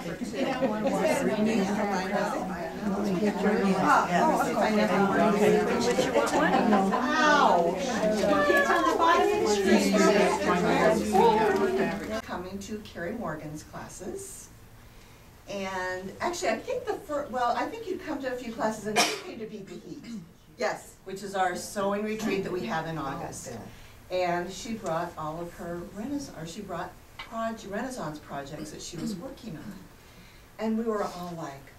for two. Coming to Carrie Morgan's classes. And actually, I think I think you'd come to a few classes and you came to Beat the Heat. Yes, which is our sewing retreat that we have in August. And she brought all of her Renaissance projects that she was working on. And we were all like,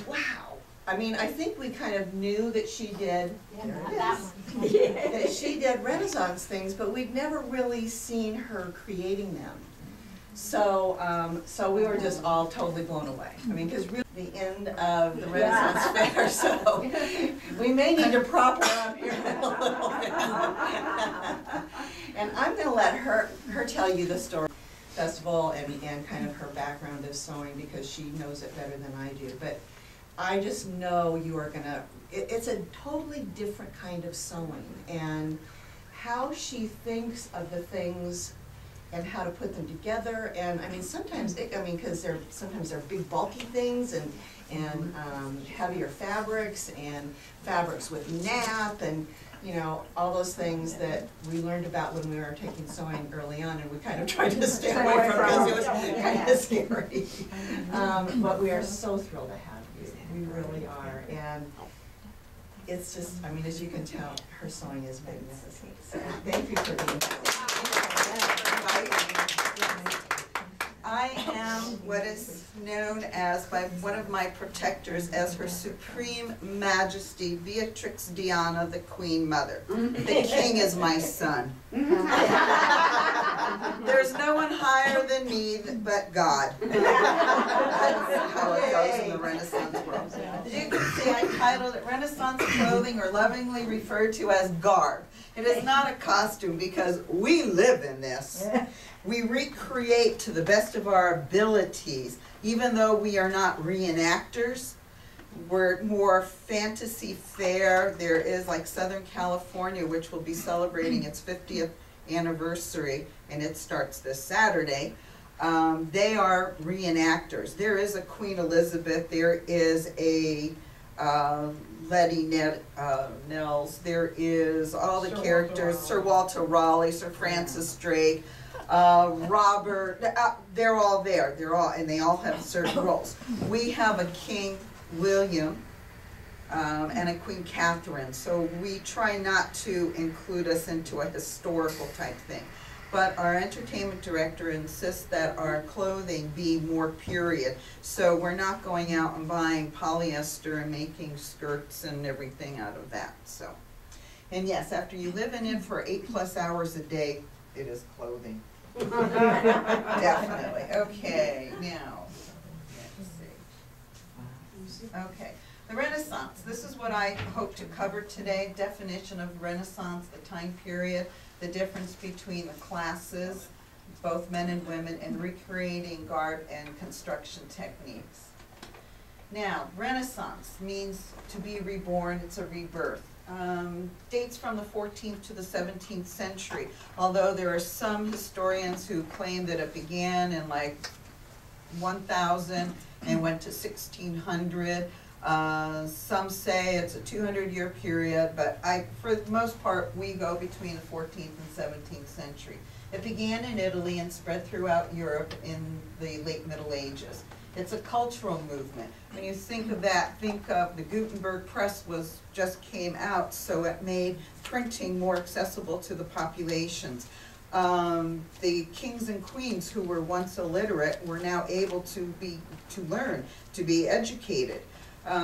wow. I mean, I think we kind of knew that she did, that she did Renaissance things, but we'd never really seen her creating them. So, so we were just all totally blown away. I mean, because really the end of the Renaissance fair, so we may need to prop her up here a little bit. And I'm going to let her tell you the story of the festival and kind of her background of sewing, because she knows it better than I do. But I just know you are going to, it's a totally different kind of sewing, and how she thinks of the things and how to put them together. And I mean, sometimes because sometimes they're big bulky things and heavier fabrics and fabrics with nap and all those things that we learned about when we were taking sewing early on, and we kind of tried to stay away from because it was kind of scary. But we are so thrilled to have you. We really are. And it's just, I mean, as you can tell, her sewing is magnificent. So thank you for being here. I am what is known as by one of my protectors as Her Supreme Majesty Beatrix Diana, the Queen Mother. The King is my son. There's no one higher than me but God. That's how it goes in the Renaissance world. As you can see, I titled it Renaissance Clothing, or lovingly referred to as garb. It is not a costume because we live in this. We recreate to the best of our abilities, even though we are not reenactors. We're more fantasy fair. There is like Southern California, which will be celebrating its 50th anniversary, and it starts this Saturday. They are reenactors. There is a Queen Elizabeth. There is a Letty Nels. There is all the characters. Sir Walter Raleigh, Sir Francis Drake. Robert, they're all there. And they all have certain roles. We have a King William and a Queen Catherine, so we try not to include us into a historical type thing. But our entertainment director insists that our clothing be more period. So we're not going out and buying polyester and making skirts and everything out of that. So, and yes, after you live in it for 8+ hours a day, it is clothing. Definitely. Okay, now, let's see. Okay, the Renaissance. This is what I hope to cover today. Definition of Renaissance, the time period, the difference between the classes, both men and women, and recreating garb and construction techniques. Now, Renaissance means to be reborn. It's a rebirth. Dates from the 14th to the 17th century, although there are some historians who claim that it began in like 1000 and went to 1600. Some say it's a 200-year period, but for the most part, we go between the 14th and 17th century. It began in Italy and spread throughout Europe in the late Middle Ages. It's a cultural movement. When you think of that, think of the Gutenberg press just came out, so it made printing more accessible to the populations. The kings and queens who were once illiterate were now able to learn, to be educated.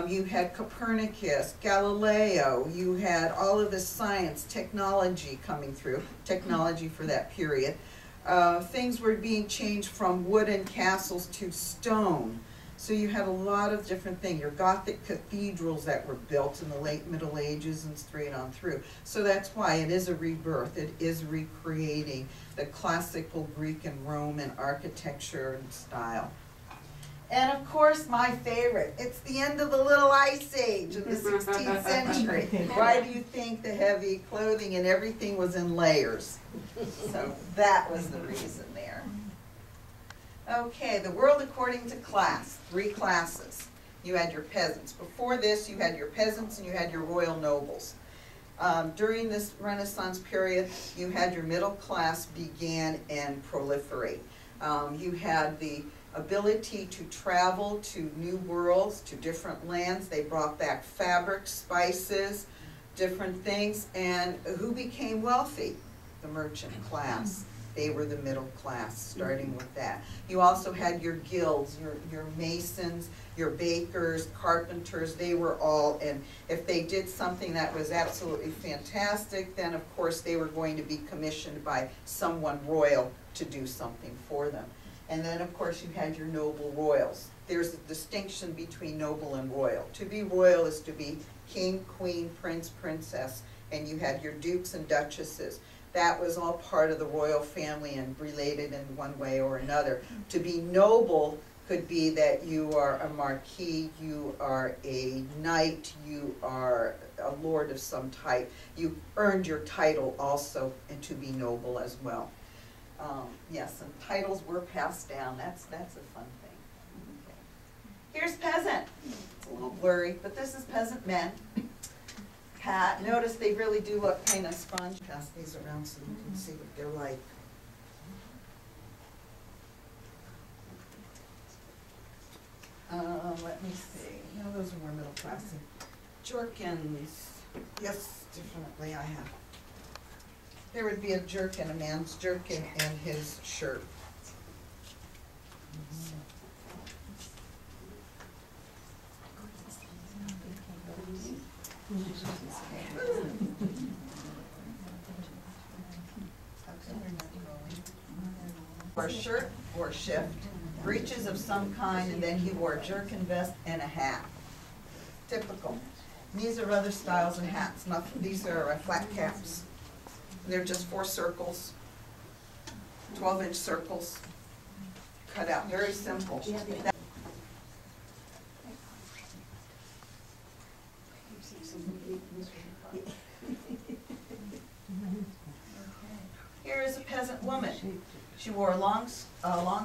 You had Copernicus, Galileo, you had all of this science, technology coming through, technology for that period. Things were being changed from wooden castles to stone. So you had a lot of different things. Your Gothic cathedrals that were built in the late Middle Ages and straight on through. So that's why it is a rebirth. It is recreating the classical Greek and Roman architecture and style. And of course, my favorite, it's the end of the Little Ice Age of the 16th century. Why do you think the heavy clothing and everything was in layers? So that was the reason there. Okay, the world according to class, 3 classes. You had your peasants. Before this, you had your peasants and you had your royal nobles. During this Renaissance period, you had your middle class began and proliferate. You had the ability to travel to new worlds, to different lands. They brought back fabric, spices, different things. And who became wealthy? The merchant class. They were the middle class, starting with that. You also had your guilds, your masons, your bakers, carpenters. They were all, and if they did something that was absolutely fantastic, then of course they were going to be commissioned by someone royal to do something for them. And then of course you had your noble royals. There's a distinction between noble and royal. To be royal is to be king, queen, prince, princess, and you had your dukes and duchesses. That was all part of the royal family and related in one way or another. To be noble could be that you are a marquis, you are a knight, you are a lord of some type. You earned your title also, and to be noble as well. Yes, and titles were passed down. That's a fun thing. Okay. Here's peasant. It's a little blurry, but this is peasant men. Notice they really do look kind of sponge. Pass these around so you can see what they're like. Let me see. No, those are more middle classy. Jerkins. Yes, definitely I have. There would be a jerkin, a man's jerkin, and his shirt. Wore a shirt or shift, breeches of some kind, and then he wore a jerkin vest and a hat. Typical. And these are other styles of hats. These are flat caps. They're just 4 circles, 12-inch circles, cut out. Very simple. Here is a peasant woman. She wore a long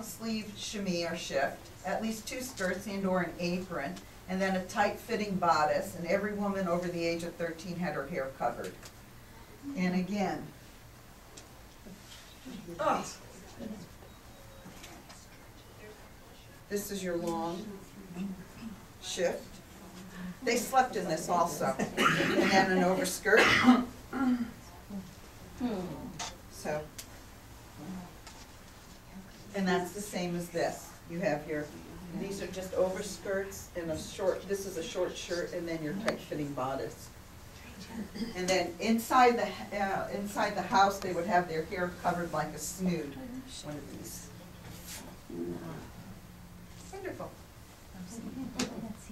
sleeve chemise or shift, at least 2 skirts and or an apron, and then a tight-fitting bodice, and every woman over the age of 13 had her hair covered. And again, this is your long shift. They slept in this also. And then an overskirt. So, and that's the same as this. You have your, these are just overskirts and a short, this is a short shirt, and then your tight-fitting bodice. And then inside the house, they would have their hair covered like a snood. One of these. Wonderful.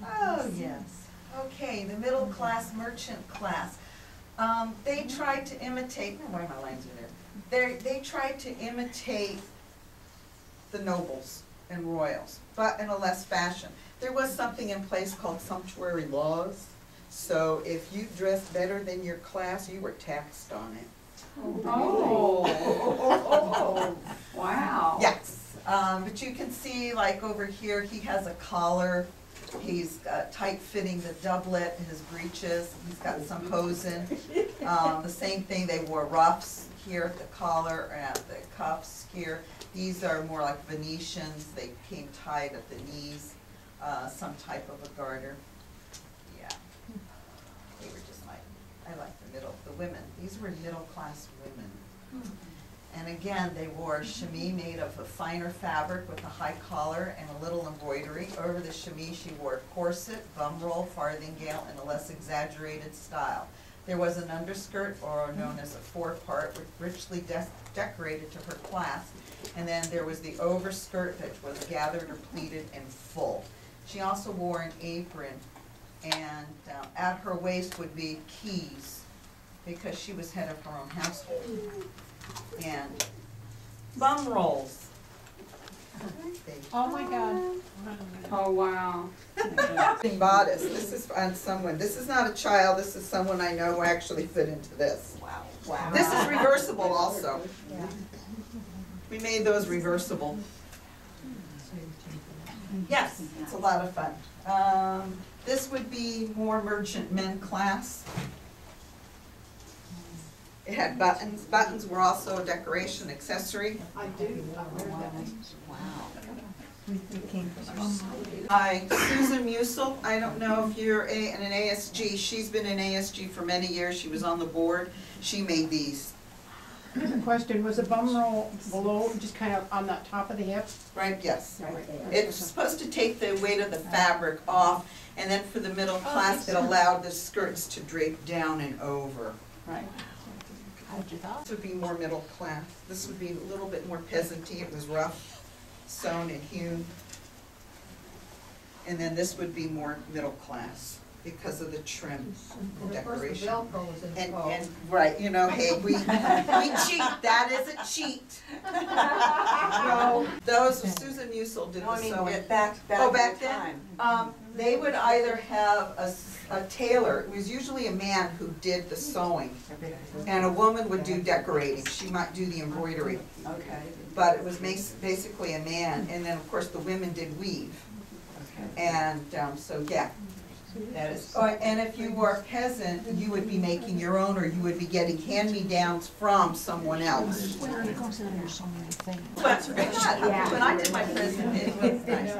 Oh, yes. Okay, the middle class, merchant class. They tried to imitate, why my lines are there? They tried to imitate the nobles and royals, but in a less fashion. There was something in place called sumptuary laws. So if you dressed better than your class, you were taxed on it. Oh, wow. Yes, but you can see like over here, he has a collar. He's tight-fitting the doublet, his breeches. He's got some hosen. The same thing, they wore ruffs here at the collar and the cuffs here. These are more like Venetians. They came tied at the knees, some type of a garter. Yeah, they were just like, I like the women. These were middle-class women. And again, they wore a chemise made of a finer fabric with a high collar and a little embroidery. Over the chemise, she wore a corset, bum roll, farthingale, and a less exaggerated style. There was an underskirt, or known as a forepart, richly decorated to her class. And then there was the overskirt that was gathered or pleated and full. She also wore an apron, and at her waist would be keys, because she was head of her own household. And bum rolls. Oh my God. Oh wow. Bodice. This is on someone. This is not a child. This is someone I know who actually fit into this. Wow. Wow. This is reversible also. We made those reversible. Yes, it's a lot of fun. This would be more merchant men class. It had buttons. Buttons were also a decoration accessory. I do. Hi, Susan Musil. I don't know if you're an ASG. She's been an ASG for many years. She was on the board. She made these. Here's a question, was the bum roll below, just kind of on the top of the hip? Right, yes. Right there. It's supposed to take the weight of the fabric off, and then for the middle class, it allowed the skirts to drape down and over. Right. This would be more middle class. This would be a little bit more peasanty. It was rough, sewn and hewn. And then this would be more middle class because of the trim and decoration. And, right, you know, hey, we cheat. That is a cheat. Those, Susan Musil did the sewing. Back Oh, back in then? time. They would either have a tailor, it was usually a man who did the sewing, and a woman would do decorating. She might do the embroidery. Okay. But it was basically a man, and then of course the women did weave. And so, yeah. That is, oh, and if you were a peasant, you would be making your own, or you would be getting hand-me-downs from someone else. But when I did my presentation, it was nice.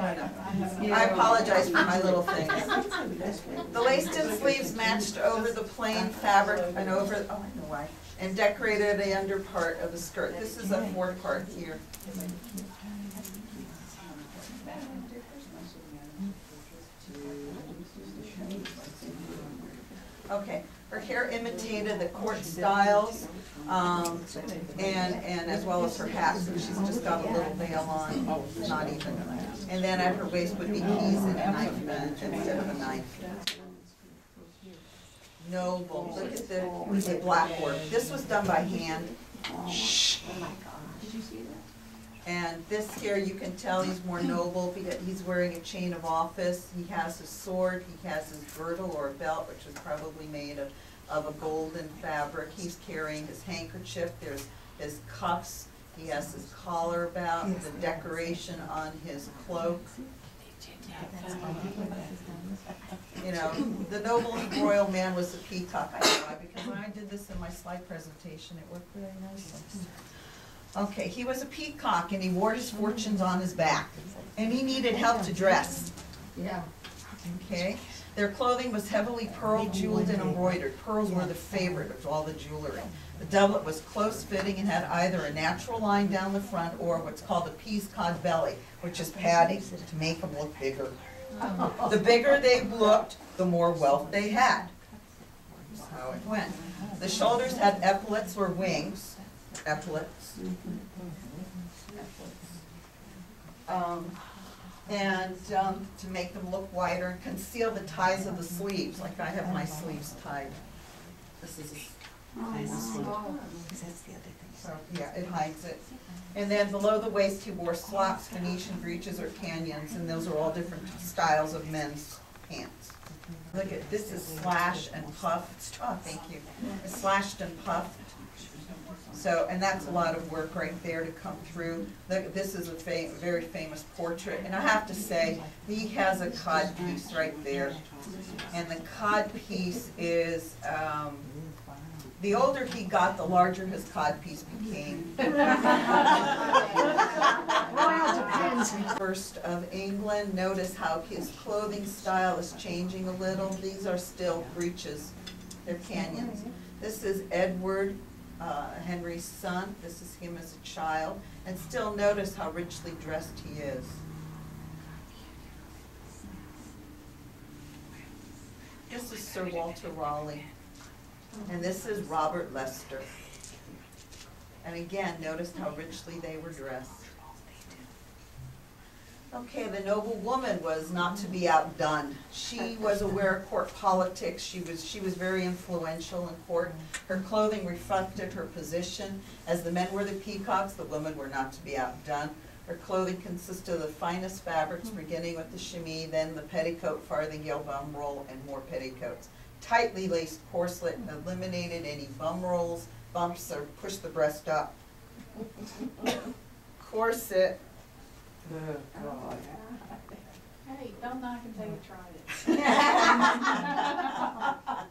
I apologize for my little things. The laced-in sleeves matched over the plain fabric and over, oh, I know why, and decorated the under part of the skirt. This is a four-part here. Okay, her hair imitated the court styles, and as well as her hat, so she's just got a little veil on, not even. And then at her waist would be keys and a knife instead of a knife. Noble, look at the black work. This was done by hand. And this here, you can tell he's more noble because he's wearing a chain of office. He has his sword, he has his girdle or a belt, which was probably made of a golden fabric. He's carrying his handkerchief, there's his cuffs, he has his collar about, the decoration on his cloak. You know, the noble royal man was a peacock, I know why, because when I did this in my slide presentation, it worked very nicely. Okay, he was a peacock and he wore his fortunes on his back, and he needed help to dress. Yeah. Okay, their clothing was heavily pearl jeweled and embroidered. Pearls were the favorite of all the jewelry. The doublet was close fitting and had either a natural line down the front or what's called a peascod belly, which is padding to make them look bigger. The bigger they looked, the more wealth they had. That's how it went. The shoulders had epaulets or wings. Epaulets. To make them look wider and conceal the ties of the sleeves, like I have my sleeves tied. This is so yeah, it hides it. And then below the waist he wore slops, Venetian breeches, or canyons, and those are all different styles of men's pants. Look at this is slashed and puffed. Oh, thank you. It's slashed and puffed. So, and that's a lot of work right there to come through. Look, this is a very famous portrait, and I have to say, he has a cod piece right there. And the cod piece is, the older he got, the larger his cod piece became. First of England, notice how his clothing style is changing a little. These are still breeches, they're canyons. This is Edward, Henry's son. This is him as a child. And still notice how richly dressed he is. This is Sir Walter Raleigh. And this is Robert Leicester. And again, notice how richly they were dressed. Okay, the noble woman was not to be outdone. She was aware of court politics. She was very influential in court. Her clothing reflected her position. As the men were the peacocks, the women were not to be outdone. Her clothing consisted of the finest fabrics, beginning with the chemise, then the petticoat, farthingale, bum roll, and more petticoats. Tightly laced corselet eliminated any bum rolls, bumps, or pushed the breast up. Corset. I'm not gonna say you tried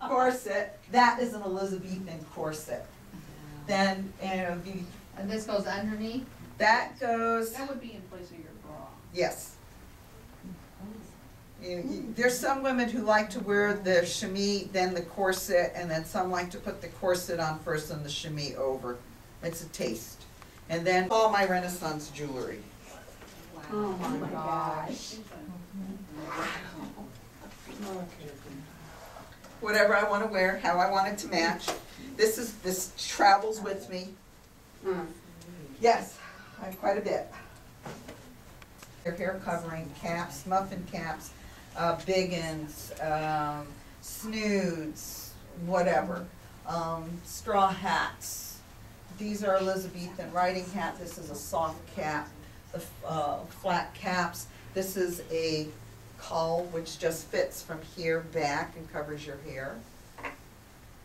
it. Corset, that is an Elizabethan corset. Then, And this goes underneath? that goes, That would be in place of your bra. yes. There's some women who like to wear the chemise, then the corset, and then some like to put the corset on first and the chemise over. It's a taste. And then all my Renaissance jewelry. Oh my gosh. Whatever I want to wear, how I want it to match. This travels with me. Yes, I have quite a bit. Their hair covering, caps, muffin caps, biggins, snoods, whatever, straw hats. These are Elizabethan riding hat. This is a soft cap. The flat caps. This is a caul, which just fits from here back and covers your hair.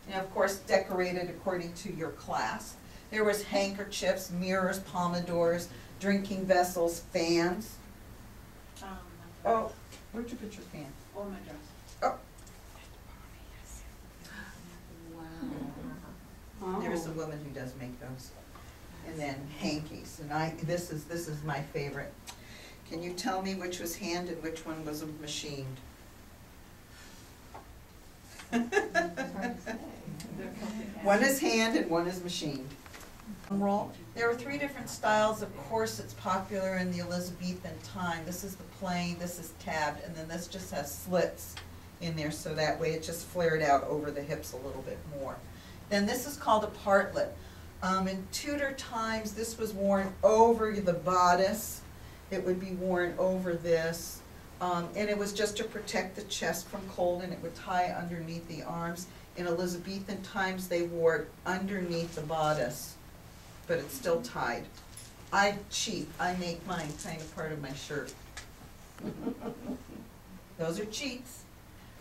And of course, decorated according to your class. There was handkerchiefs, mirrors, pomodors, drinking vessels, fans. Oh, where'd you put your fan? Or my dress. Oh, Oh. there's a woman who does make those. And then hankies, and this is my favorite. Can you tell me which was hand and which one was machined? One is hand and one is machined. There were 3 different styles of corsets popular in the Elizabethan time. This is the plain, this is tabbed, and then this just has slits in there, so that way it just flared out over the hips a little bit more. Then this is called a partlet. In Tudor times, this was worn over the bodice. It would be worn over this, and it was just to protect the chest from cold, and it would tie underneath the arms. In Elizabethan times, they wore it underneath the bodice, but it's still tied. I cheat. I make mine kind of part of my shirt. Those are cheats.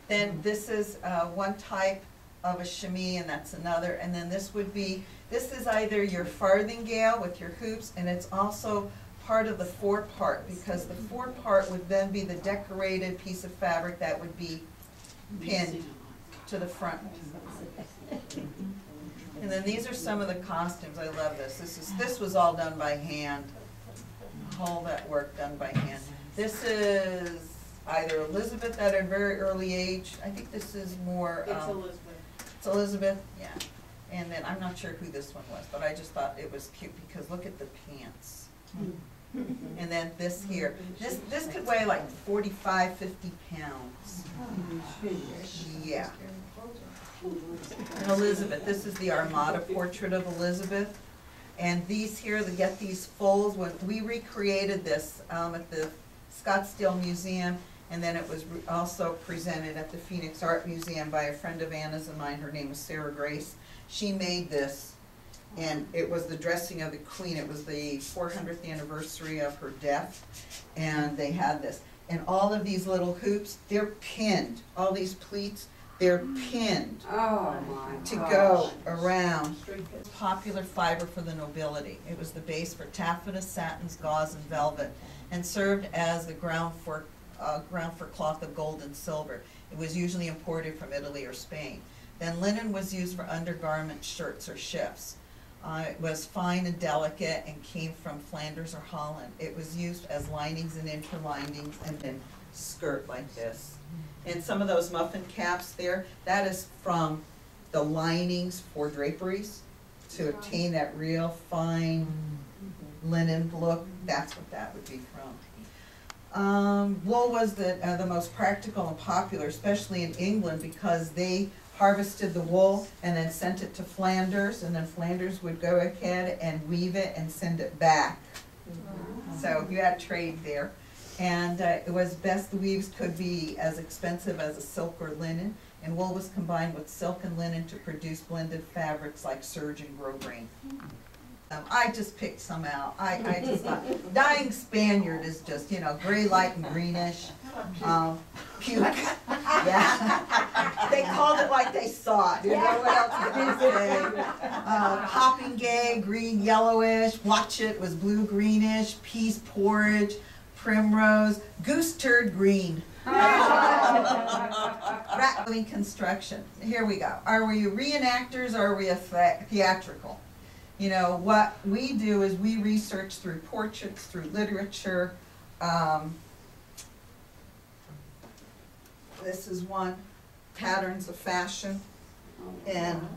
Then this is one type of a chemise, and that's another. And then this is either your farthingale with your hoops, and it's also part of the forepart, because the forepart would then be the decorated piece of fabric that would be pinned to the front. And then these are some of the costumes. I love this. This was all done by hand. All that work done by hand. This is either Elizabeth at a very early age. I think this is more. It's Elizabeth. It's Elizabeth, yeah. And then I'm not sure who this one was, but I just thought it was cute because look at the pants. And then this here. This could weigh like 45, 50 pounds. Yeah. And Elizabeth, this is the Armada portrait of Elizabeth. And these here, they get these folds. When we recreated this at the Scottsdale Museum, and then it was also presented at the Phoenix Art Museum by a friend of Anna's and mine. Her name is Sarah Grace. She made this, and it was the dressing of the Queen. It was the 400th anniversary of her death, and they had this. And all of these little hoops, they're pinned. All these pleats, they're pinned to go around. Popular fiber for the nobility. It was the base for taffeta, satins, gauze, and velvet, and served as the ground for cloth of gold and silver. It was usually imported from Italy or Spain. Then linen was used for undergarment shirts or shifts. It was fine and delicate and came from Flanders or Holland. It was used as linings and interlinings, and then skirt like this. And some of those muffin caps there, that is from the linings for draperies to obtain that real fine linen look. That's what that would be from. Wool was the most practical and popular, especially in England, because they harvested the wool and then sent it to Flanders, and then Flanders would go ahead and weave it and send it back. So you had trade there. And it was best the weaves could be as expensive as a silk or linen, and wool was combined with silk and linen to produce blended fabrics like serge and grosgrain. I just picked some out. I just thought, Dying Spaniard is just, you know, gray, light, and greenish. Puke. Yeah. They called it like they saw it. You know what else did they say? Popinjay, green, yellowish. Watch It was blue, greenish. Peas porridge, primrose, goose turd green. Rat doing construction. Here we go. Are we reenactors or are we theatrical? You know, what we do is we research through portraits, through literature. This is one, patterns of fashion. And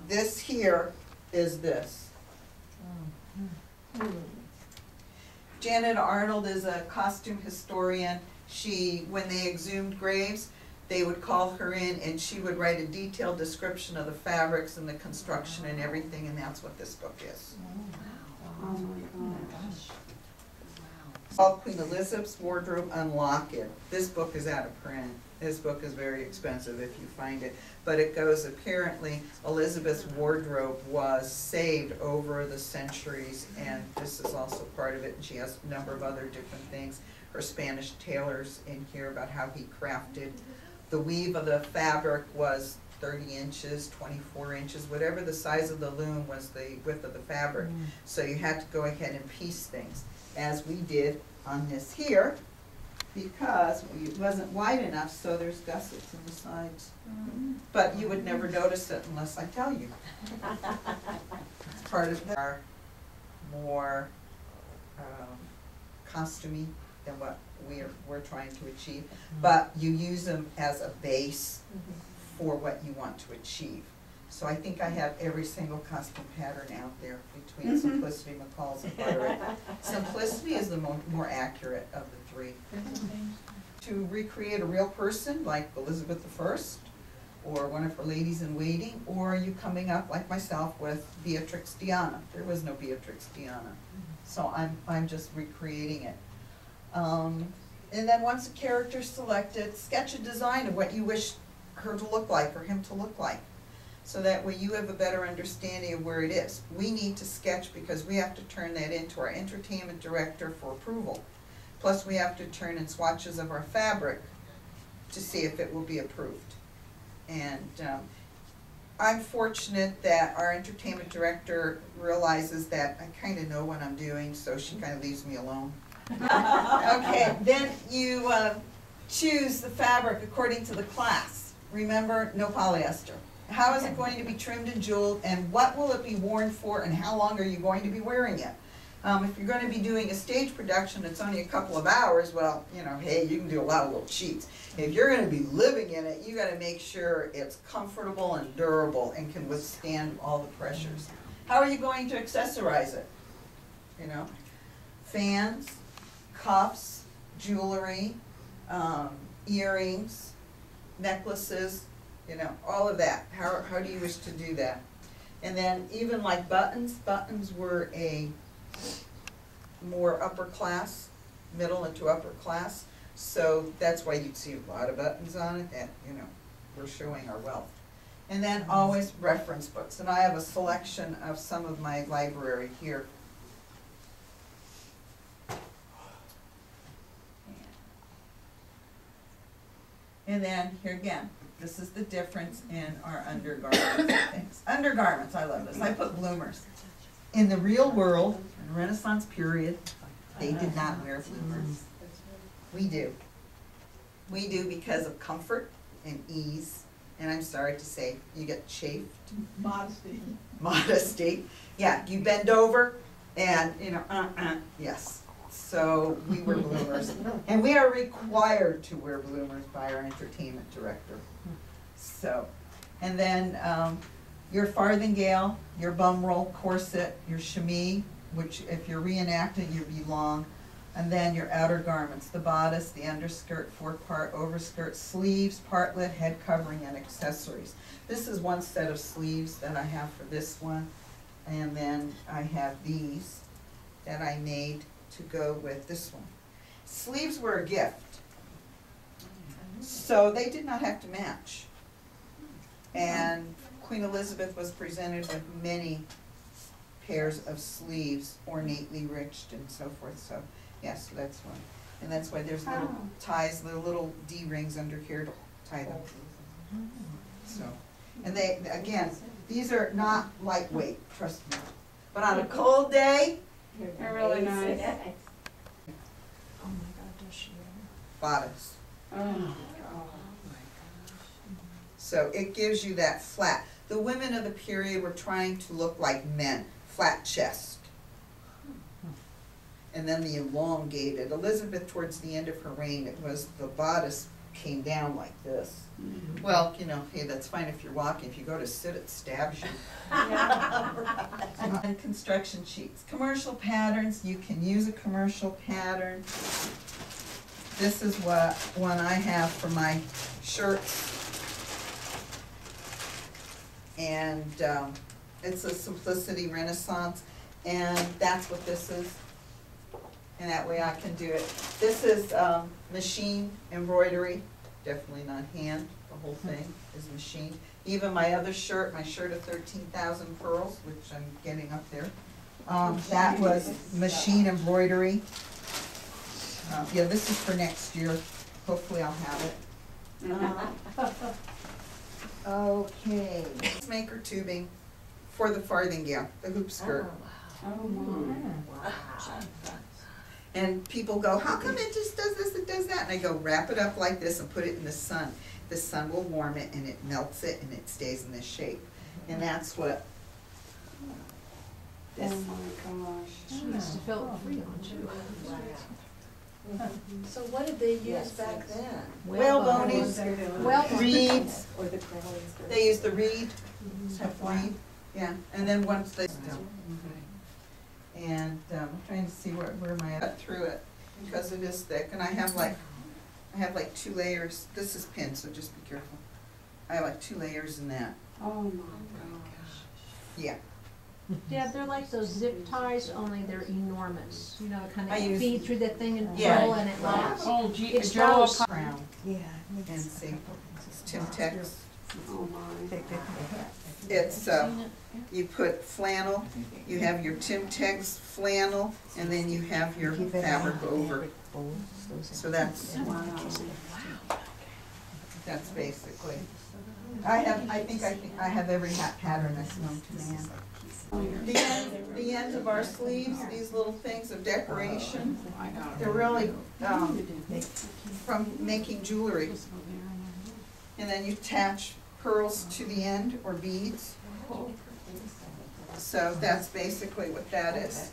this here is this. Janet Arnold is a costume historian. She, when they exhumed graves, they would call her in and she would write a detailed description of the fabrics and the construction and everything, and that's what this book is. Oh my gosh. It's called Queen Elizabeth's Wardrobe Unlocked. This book is out of print. This book is very expensive if you find it. But it goes, apparently, Elizabeth's wardrobe was saved over the centuries, and this is also part of it. And she has a number of other different things. Her Spanish tailors in here about how he crafted. The weave of the fabric was 30 inches, 24 inches, whatever the size of the loom was the width of the fabric. So you had to go ahead and piece things, as we did on this here, because it wasn't wide enough, so there's gussets in the sides. But you would never notice it unless I tell you. It's part of our more costumey than what we're trying to achieve. But you use them as a base for what you want to achieve. So I think I have every single costume pattern out there between Simplicity, McCall's, and Butterick. Simplicity is the more accurate of the three. To recreate a real person like Elizabeth I, or one of her ladies in waiting, or are you coming up like myself with Beatrix Diana? There was no Beatrix Diana, so I'm just recreating it. And then once a character's selected, sketch a design of what you wish her to look like or him to look like. So that way you have a better understanding of where it is. We need to sketch because we have to turn that into our entertainment director for approval. Plus we have to turn in swatches of our fabric to see if it will be approved. And I'm fortunate that our entertainment director realizes that I kind of know what I'm doing, so she kind of leaves me alone. Okay, then you choose the fabric according to the class. Remember, no polyester. How is it going to be trimmed and jeweled, and what will it be worn for, and how long are you going to be wearing it? If you're going to be doing a stage production that's only a couple of hours, well, you know, hey, you can do a lot of little cheats. If you're going to be living in it, you got to make sure it's comfortable and durable and can withstand all the pressures. How are you going to accessorize it? You know, fans, cuffs, jewelry, earrings, necklaces, you know, all of that. How do you wish to do that? And then even like buttons were a more upper class, middle into upper class. So that's why you'd see a lot of buttons on it that, you know, we're showing our wealth. And then always reference books. And I have a selection of some of my library here. And then here again, this is the difference in our undergarments and things. Undergarments, I love this. I put bloomers. In the real world, in the Renaissance period, they did not wear bloomers. We do. We do because of comfort and ease. And I'm sorry to say, you get chafed. Modesty. Modesty. Yeah, you bend over and, you know, yes. So we wear bloomers. And we are required to wear bloomers by our entertainment director. So, and then your farthingale, your bum roll corset, your chemise, which if you're reenacting, you'd be long. And then your outer garments, the bodice, the underskirt, four-part overskirt, sleeves, partlet, head covering, and accessories. This is one set of sleeves that I have for this one. And then I have these that I made to go with this one. Sleeves were a gift, so they did not have to match. And Queen Elizabeth was presented with many pairs of sleeves, ornately riched and so forth. So yes, that's one. And that's why there's little ties, little D-rings under here to tie them. So, and they, again, these are not lightweight, trust me. But on a cold day, They're really nice. Oh my God, does she ever? bodice. Oh, So it gives you that flat. The women of the period were trying to look like men, flat chest. And then the elongated. Elizabeth, towards the end of her reign, it was the bodice came down like this. Well, you know, hey, that's fine if you're walking. If you go to sit, it stabs you. And construction sheets. Commercial patterns, you can use a commercial pattern. This is what one I have for my shirts. And it's a Simplicity Renaissance, and that's what this is. And that way I can do it. This is machine embroidery, definitely not hand. The whole thing is machine. Even my other shirt, my shirt of 13,000 pearls, which I'm getting up there, that was machine embroidery. Yeah, this is for next year. Hopefully I'll have it. Okay. Maker tubing for the farthingale, the hoop skirt. oh my. And people go, how come it just does this, it does that? And I go, wrap it up like this and put it in the sun. The sun will warm it and it melts it and it stays in this shape. And that's what this. Oh my gosh. She used to feel it free on too. So what did they use back then? Whaleboning, Well, reeds, Or the crowns? they use the reed, have reed, yeah, and then once they, and I'm trying to see where my, cut through it, because it is thick, and I have like 2 layers, this is pinned, so just be careful. I have like 2 layers in that, Oh my gosh. yeah. yeah, they're like those zip ties, only they're enormous. You know, kind I of use- feed through that thing and Yeah. pull and it lasts. Oh, gee, It's Joe, those. Crown, Yeah. and see, it's Timtex. oh my. It's, you put flannel, you have your Timtex flannel, and then you have your fabric over. So that's basically, I think I have every hat pattern that's known to man. The ends of our sleeves, these little things of decoration, they're really, from making jewelry. And then you attach pearls to the end, or beads. So that's basically what that is.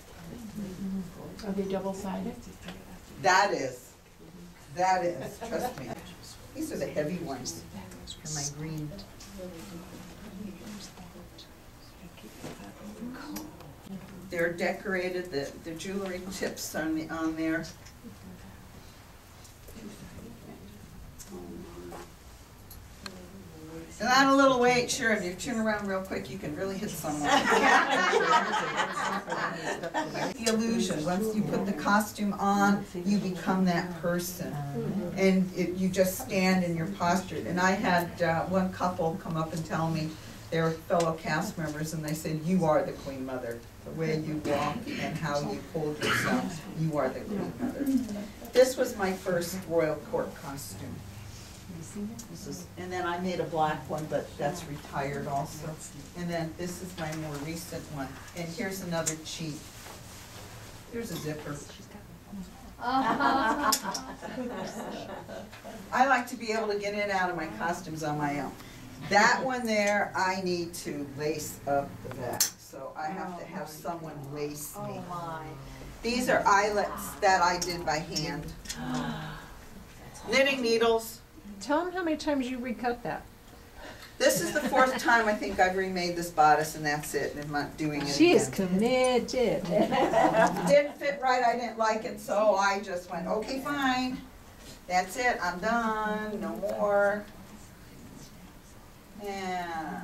Are they double-sided? That is, trust me. These are the heavy ones for my green. They're decorated, the jewelry tips on there. And on a little weight, sure, if you turn around real quick, you can really hit someone. The illusion, once you put the costume on, you become that person. And you just stand in your posture. And I had one couple come up and tell me, they were fellow cast members, and they said, you are the Queen Mother. The way you walk and how you hold yourself, you are the Queen Mother. This was my first royal court costume. And then I made a black one, but that's retired also. And then this is my more recent one. And here's another cheat. Here's a zipper. I like to be able to get in and out of my costumes on my own. That one there, I need to lace up the back. So I have to have someone lace me. Oh my. These are eyelets that I did by hand. Knitting needles. Tell them how many times you recut that. This is the 4th time I think I've remade this bodice, and that's it, and I'm not doing it She is again. committed. Didn't fit right, I didn't like it, so I just went, okay, fine. That's it, I'm done, no more. And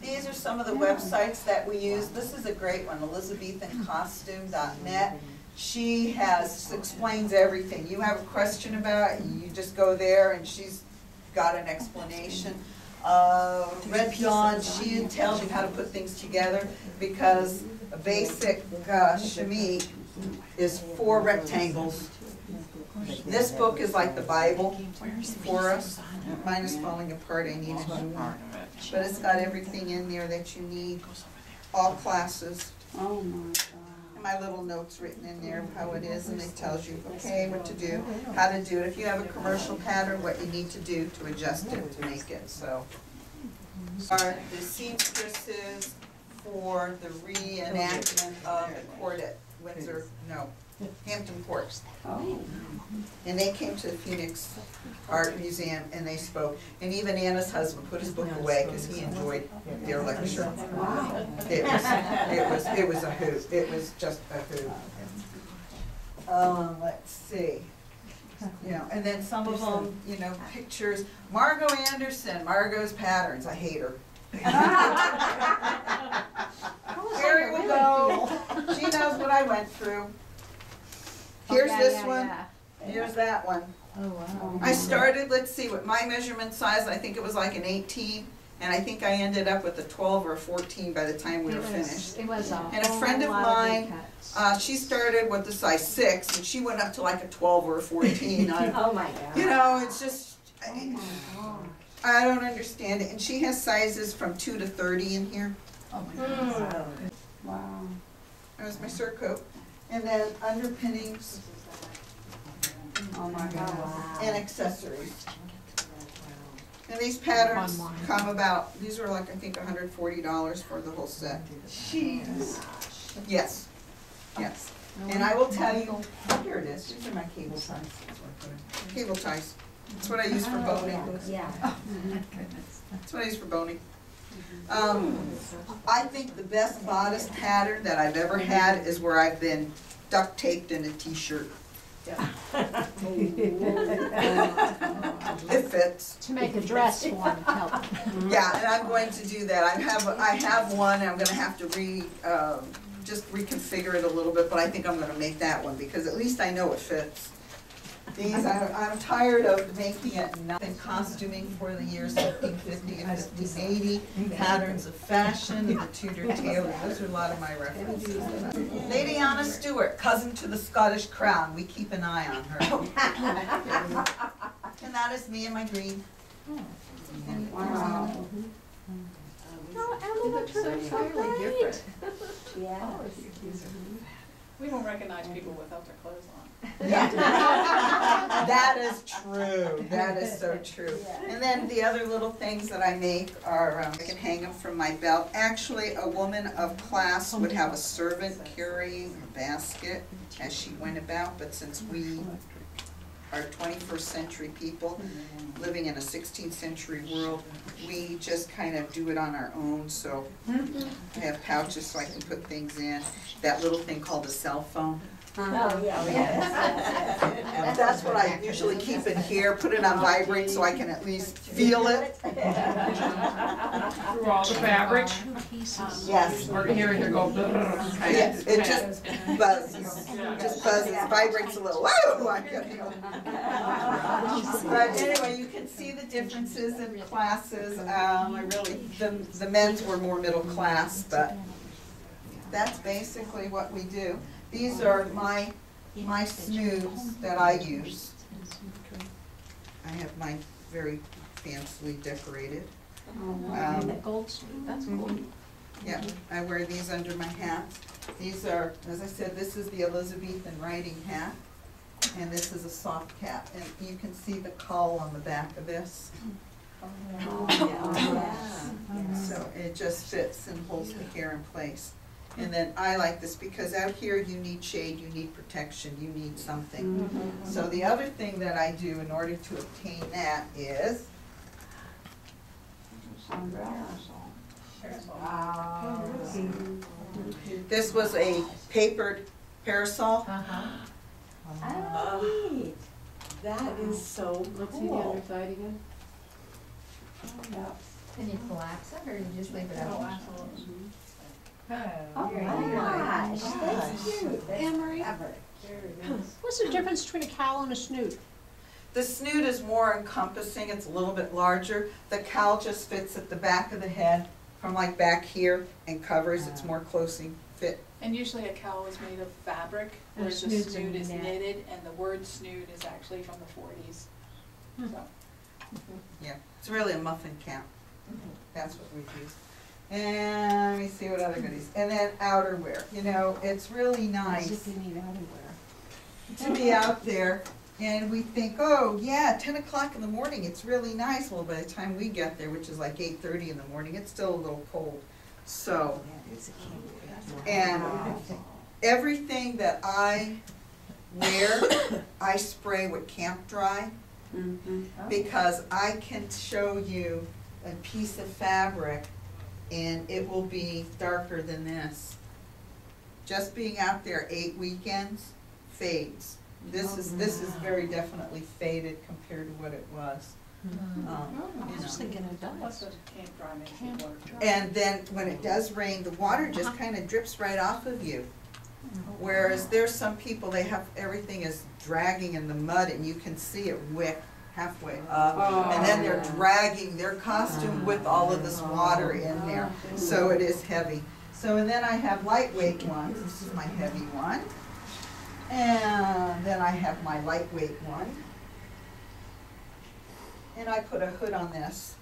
these are some of the websites that we use. This is a great one, elizabethancostume.net. She explains everything. You have a question about it, you just go there and she's got an explanation. Red Dawn, she tells you how to put things together, because a basic chemise is 4 rectangles. This book is like the Bible for us. Mine is falling apart, I need a new one. But it's got everything in there that you need, all classes. Oh my God. my little notes written in there of how it is, and it tells you, okay, what to do, how to do it. If you have a commercial pattern, what you need to do to adjust it to make it, so. Are the seamstresses for the reenactment of the court at Windsor, no, Hampton Court. Oh. And they came to the Phoenix Art Museum and they spoke, and even Anna's husband put his book away because he enjoyed their lecture. It was a hoot, it was just a hoot. Let's see. You know, and then some of them, you know, pictures. Margot Anderson, Margot's Patterns, I hate her. Here we go. She knows what I went through. Here's this one. Here's that one. Oh, wow. I started, let's see, with my measurement size, I think it was like an 18, and I think I ended up with a 12 or a 14 by the time we were finished. It was a And a friend of whole lot mine, big cuts. she started with the size 6, and she went up to like a 12 or a 14. Oh my God. You know, it's just, Oh my God. I don't understand it. And she has sizes from 2 to 30 in here. Oh my God. Wow. There's my surcoat. And then underpinnings Oh my God. and accessories. And these patterns come about, these are like, I think, $140 for the whole set. Jeez. Yes, yes. And I will tell you, oh, here it is, these are my cable ties. Cable ties. That's what I use for boning. Yeah. That's what I use for boning. I think the best bodice pattern that I've ever had is where I've been duct taped in a t-shirt. It fits. To make a dress for him, help. Yeah, and I'm going to do that. I have one, and I'm gonna have to just reconfigure it a little bit, but I think I'm gonna make that one, because at least I know it fits. These, I'm tired of making it nothing costuming for the years 1550 and 1580, patterns of fashion, the Tudor tailor, those are a lot of my references. Lady Anna Stewart, cousin to the Scottish crown, we keep an eye on her. And that is me in my green. Wow. No, Emma, that turned out so great. Yeah. We don't recognize people without their clothes on. Yeah. That is true, that is so true. And then the other little things that I make are, I can hang them from my belt. Actually, a woman of class would have a servant carrying a basket as she went about, but since we are 21st century people living in a 16th century world, we just kind of do it on our own. So I have pouches so I can put things in. That little thing called a cell phone. Oh, yeah. That's what I usually keep in here, put it on vibrate so I can at least feel it. Through all the fabric, Yes. or here go. Yeah, it just buzzes, vibrates a little. Whoa! I'm gonna go. But anyway, you can see the differences in classes. The men's were more middle class, but that's basically what we do. These are my snoods that I use. I have mine very fancily decorated. The gold snood, that's cool. Yeah, I wear these under my hat. These are, as I said, this is the Elizabethan riding hat, and this is a soft cap. And you can see the caul on the back of this. So it just fits and holds the hair in place. And then I like this because out here you need shade, you need protection, you need something. So the other thing that I do in order to obtain that is this was a papered parasol. Oh, neat. That is so Let's see the cool. underside again. Can you collapse it, or you just leave it Oh, out? absolutely. Oh my gosh, that's cute. That's Anne-Marie? fabric. What's the difference between a cowl and a snood? The snood is more encompassing, it's a little bit larger. The cowl just fits at the back of the head from like back here and covers, it's more closely fit. And usually a cowl is made of fabric, whereas a snood's snood a is net. knitted, and the word snood is actually from the 40s. So, Yeah, it's really a muffin cap. That's what we use. And let me see what other goodies. And then outerwear. You know, it's really nice If you need outerwear. to be out there. And we think, oh yeah, 10 o'clock in the morning, it's really nice. Well, by the time we get there, which is like 8:30 in the morning, it's still a little cold. So, and everything that I wear, I spray with Camp Dry, because I can show you a piece of fabric and it will be darker than this. Just being out there 8 weekends fades. This is very definitely faded compared to what it was. I was just thinking it Plus does. the camp dry makes it water. And then when it does rain, the water just kind of drips right off of you. Whereas there's some people, they have, everything is dragging in the mud and you can see it wick halfway up. And then they're dragging their costume with all of this water in there. So it is heavy. So, and then I have lightweight ones. This is my heavy one. And then I have my lightweight one. And I put a hood on this.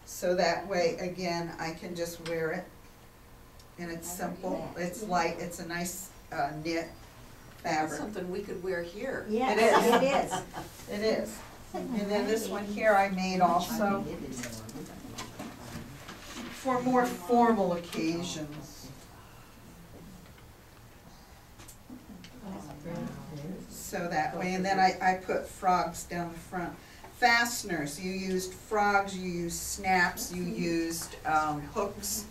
So that way, again, I can just wear it. And it's simple, it's light, it's a nice knit fabric. Something we could wear here. Yes, It is. it is. It is. And then this one here I made also for more formal occasions. So that way, and then I put frogs down the front. Fasteners, you used frogs, you used snaps, you used hooks.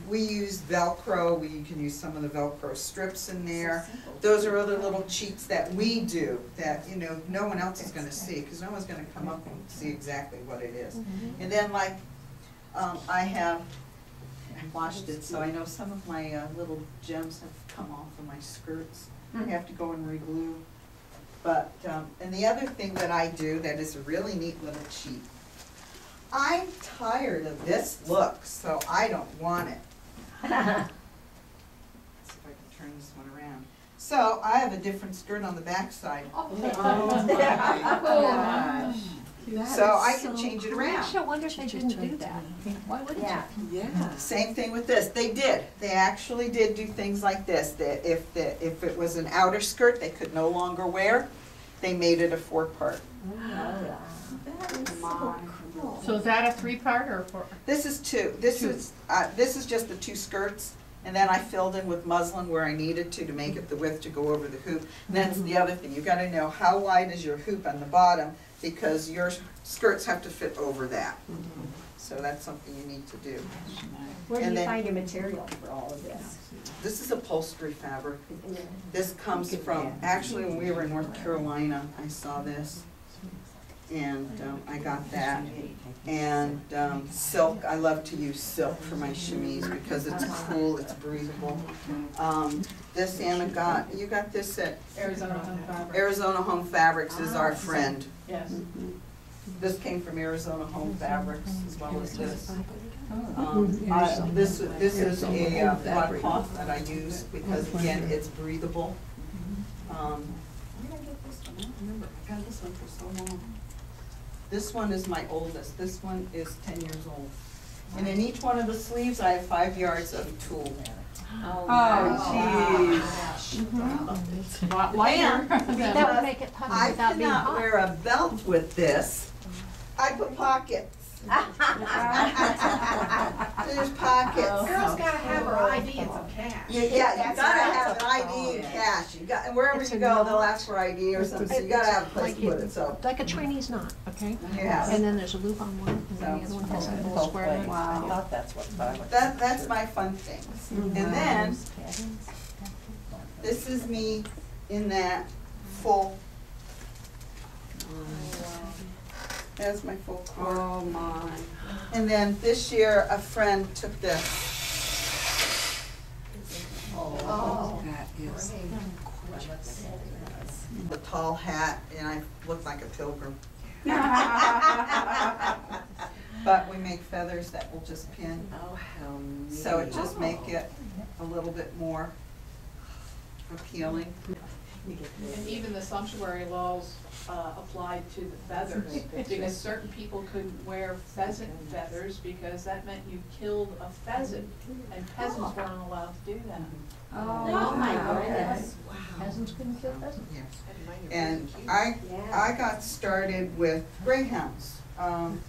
We used Velcro, you can use some of the Velcro strips in there. Those are other little cheats that we do that, you know, no one else is gonna see, because no one's gonna come up and see exactly what it is. And then like, I washed it, so I know some of my little gems have come off of my skirts. I have to go and re-glue. But, and the other thing that I do that is a really neat little cheat, I'm tired of this look, so I don't want it. Let's see if I can turn this one around. So I have a different skirt on the back side. So I can change it around. Gosh, I wonder if they didn't do that. Why wouldn't you? Yeah. Same thing with this. They did. They actually did do things like this. That if it was an outer skirt they could no longer wear, they made it a 4-part. So is that a 3-part or 4? This is 2. This is just the 2 skirts, and then I filled in with muslin where I needed to make it the width to go over the hoop. And that's the other thing. You got to know how wide is your hoop on the bottom, because your skirts have to fit over that. So that's something you need to do. Where do And you then- find your material for all of this? This is upholstery fabric. This comes from, actually when we were in North Carolina, I saw this. And I got that. And silk, I love to use silk for my chemise because it's cool, it's breathable. This Anna got, you got this at Arizona Home Fabric. Arizona Home Fabrics is our friend. Yes. This came from Arizona Home Fabrics as well as this. Oh, This is a broadcloth that I use because again, it's breathable. Where did I get this one? I don't remember. I got this one for so long. This one is my oldest. This one is 10 years old. And in each one of the sleeves, I have 5 yards of tulle. Oh, jeez. A lot lighter. That would make it puffy I without being cannot hot. wear a belt with this. I put pockets. There's pockets. Girl's gotta have her ID and some cash. Yeah, you gotta have an ID and cash. You got, and wherever It's you a go, knot. they'll ask for ID or something, so you gotta have a place Like to put it, so. Like a Chinese knot, okay? Yeah. And then there's a loop on one, and then the other one has a little square hook. I thought that's what I was. That's my fun things. And then, this is me in that full. That's my full court. Oh, my. And then this year, a friend took this. That is The tall hat, and I look like a pilgrim. But we make feathers that will just pin, Oh, how neat. so it just make it a little bit more appealing. And even the sumptuary laws applied to the feathers, because certain people couldn't wear pheasant feathers because that meant you killed a pheasant, and peasants weren't allowed to do that. Oh my goodness. Peasants couldn't kill pheasants. Yes. And I got started with greyhounds.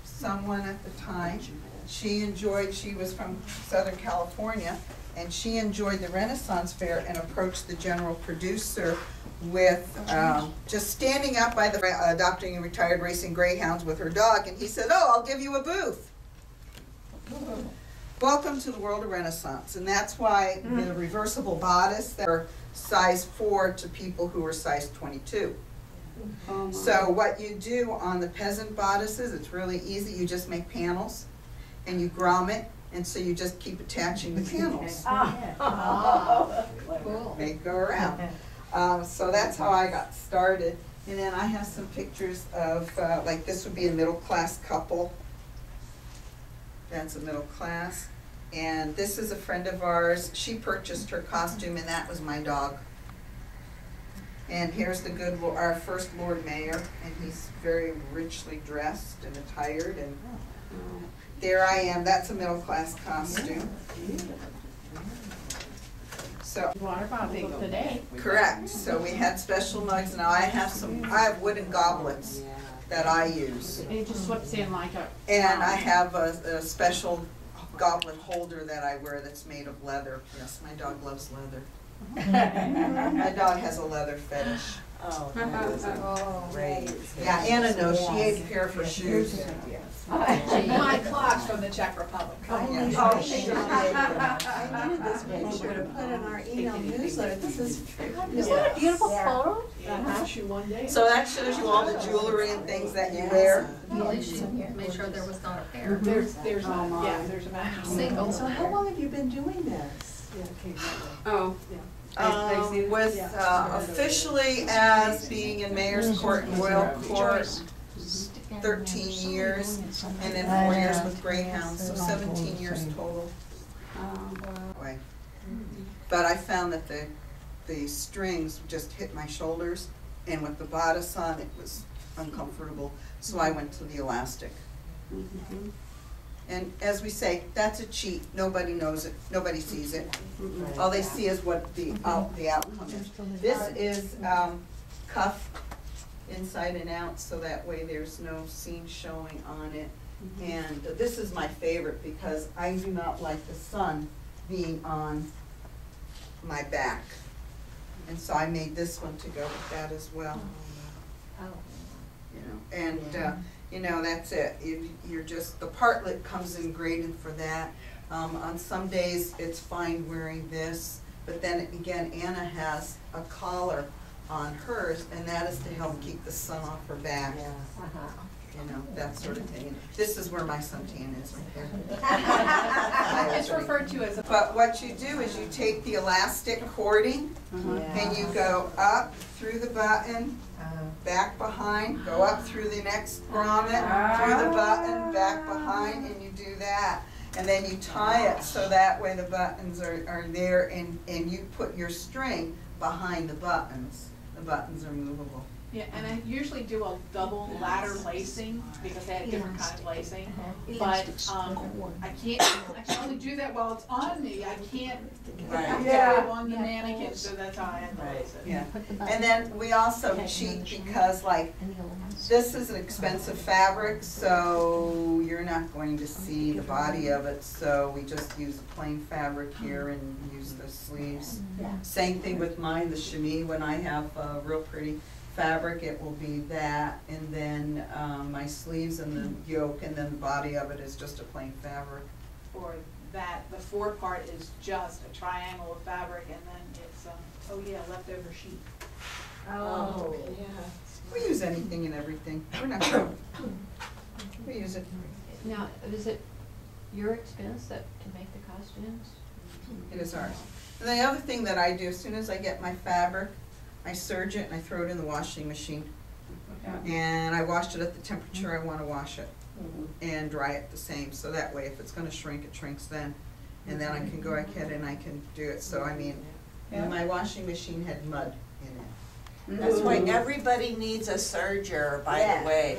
Someone at the time, she was from Southern California, and she enjoyed the Renaissance Fair and approached the general producer with just standing up by the adopting and retired racing greyhounds with her dog, and he said, "Oh, I'll give you a booth." Welcome to the world of Renaissance, and that's why the reversible bodice, they're size 4 to people who are size 22. So what you do on the peasant bodices, it's really easy. You just make panels and you grommet, and so you just keep attaching the panels. Cool. They go around. So that's how I got started. And then I have some pictures of, like this would be a middle class couple. That's a middle class. And this is a friend of ours. She purchased her costume, and that was my dog. And here's the good, our first Lord Mayor, and he's very richly dressed and attired. And there I am. That's a middle class costume. So Water bottle of today. correct. So we had special mugs. Now I have wooden goblets that I use, And it just slips in like a. and I have a special goblet holder that I wear that's made of leather. Yes, my dog loves leather. My dog has a leather fetish. Oh, that is Oh, great. Yeah, Anna knows. She ate a pair of her shoes. My clock's from the Czech Republic. I Yeah. needed Oh, I needed this picture to put in our email newsletter. This is fabulous. Isn't that a beautiful photo? So that shows you all the jewelry and things that you wear. At least you made sure there was not a pair. There's a matching Single. So how long have you been doing this? With officially as being in Mayor's Court and Royal Court, 13 years, and then 4 years with Greyhounds, so 17 years total. Way. But I found that the strings just hit my shoulders, and with the bodice on, it was uncomfortable, so I went to the elastic. And as we say, that's a cheat. Nobody knows it. Nobody sees it. All they see is what the outcome is. This is cuff inside and out, so that way there's no seam showing on it. And this is my favorite because I do not like the sun being on my back. And so I made this one to go with that as well. You know, and you know, that's it. You're just, the partlet comes in great for that. On some days, it's fine wearing this, but then again, Anna has a collar on hers, and that is to help keep the sun off her back. You know, that sort of thing. This is where my suntan is right there. It's referred to as a. But what you do is you take the elastic cording, and you go up through the button, back behind, go up through the next grommet, through the button, back behind, and you do that. And then you tie it so that way the buttons are there, and you put your string behind the buttons. The buttons are movable. Yeah, and I usually do a double ladder lacing because they have different kind of lacing. But I can only do that while it's on me. I can't put it on the mannequin, so that's how I have to lace it. Yeah. And then we also cheat because, like, this is an expensive fabric, so you're not going to see the body of it, so we just use a plain fabric here and use the sleeves. Same thing with mine, the chemise. When I have real pretty fabric, it will be that, and then my sleeves and the yoke, and then the body of it is just a plain fabric. For that, the fore part is just a triangle of fabric, and then it's leftover sheet. Oh, yeah. We use anything and everything. We're not sure. We use it. Now, is it your expense to make the costumes? It is ours. And the other thing that I do, as soon as I get my fabric, I serge it and I throw it in the washing machine. And I wash it at the temperature I want to wash it, and dry it the same, so that way if it's going to shrink, it shrinks then. And then I can go ahead and I can do it. So I mean, and my washing machine had mud in it. That's why everybody needs a serger, by the way.